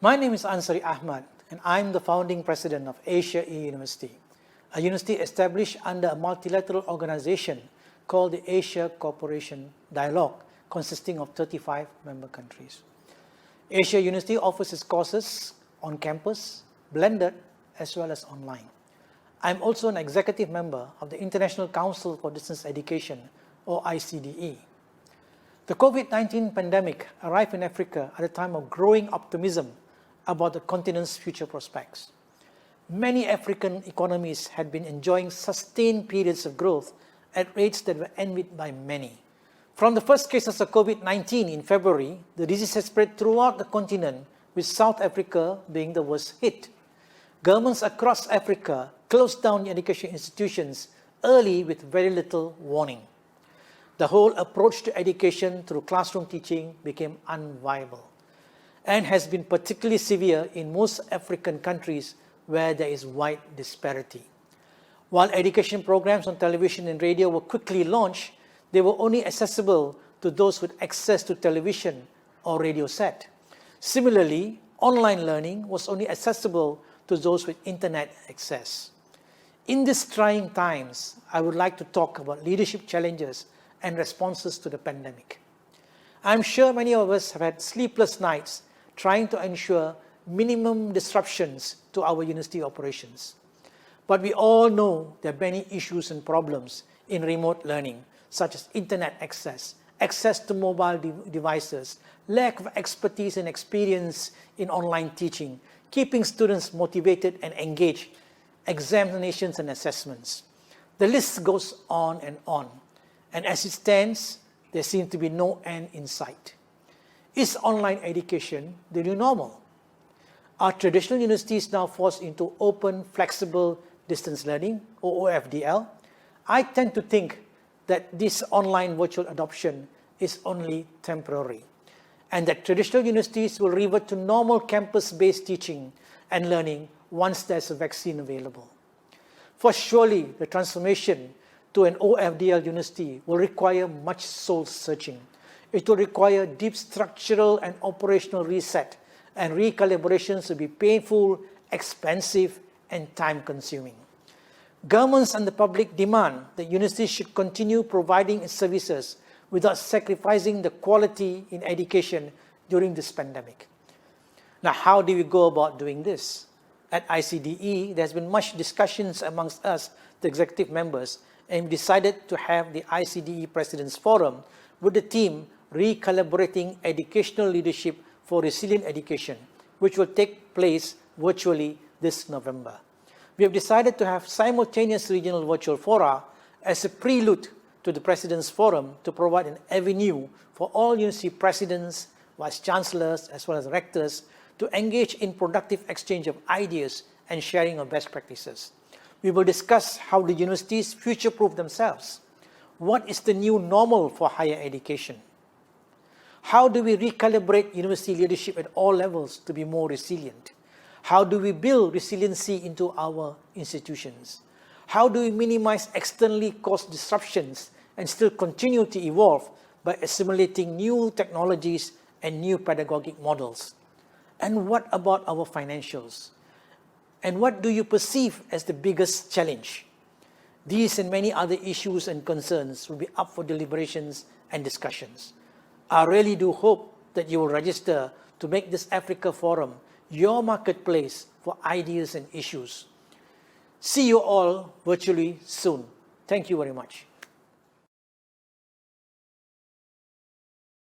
My name is Ansary Ahmed, and I'm the founding president of ICDE University, a university established under a multilateral organization called the Asia Cooperation Dialogue, consisting of 35 member countries. Asia University offers its courses on campus, blended, as well as online. I'm also an executive member of the International Council for Distance Education, or ICDE. The COVID-19 pandemic arrived in Africa at a time of growing optimism about the continent's future prospects. Many African economies had been enjoying sustained periods of growth at rates that were envied by many. From the first cases of COVID-19 in February, the disease has spread throughout the continent, with South Africa being the worst hit. Governments across Africa closed down education institutions early with very little warning. The whole approach to education through classroom teaching became unviable and has been particularly severe in most African countries where there is wide disparity. While education programs on television and radio were quickly launched, they were only accessible to those with access to television or radio set. Similarly, online learning was only accessible to those with internet access. In these trying times, I would like to talk about leadership challenges and responses to the pandemic. I'm sure many of us have had sleepless nights trying to ensure minimum disruptions to our university operations. But we all know there are many issues and problems in remote learning, such as internet access, access to mobile devices, lack of expertise and experience in online teaching, keeping students motivated and engaged, examinations and assessments. The list goes on. And as it stands, there seems to be no end in sight. Is online education the new normal? Are traditional universities now forced into open, flexible distance learning, or OFDL? I tend to think that this online virtual adoption is only temporary, and that traditional universities will revert to normal campus-based teaching and learning once there's a vaccine available. For surely, the transformation to an OFDL university will require much soul-searching. It will require deep structural and operational reset, and recalibrations will be painful, expensive, and time-consuming. Governments and the public demand that universities should continue providing its services without sacrificing the quality in education during this pandemic. Now, how do we go about doing this? At ICDE, there's been much discussions amongst us, the executive members, and we decided to have the ICDE Presidents Forum with the theme Recalibrating Educational Leadership for Resilient Education, which will take place virtually this November. We have decided to have simultaneous regional virtual fora as a prelude to the Presidents Forum to provide an avenue for all university presidents, vice-chancellors, as well as rectors to engage in productive exchange of ideas and sharing of best practices. We will discuss how the universities future-proof themselves. What is the new normal for higher education? How do we recalibrate university leadership at all levels to be more resilient? How do we build resiliency into our institutions? How do we minimize externally caused disruptions and still continue to evolve by assimilating new technologies and new pedagogic models? And what about our financials? And what do you perceive as the biggest challenge? These and many other issues and concerns will be up for deliberations and discussions. I really do hope that you will register to make this Africa Forum your marketplace for ideas and issues. See you all virtually soon. Thank you very much.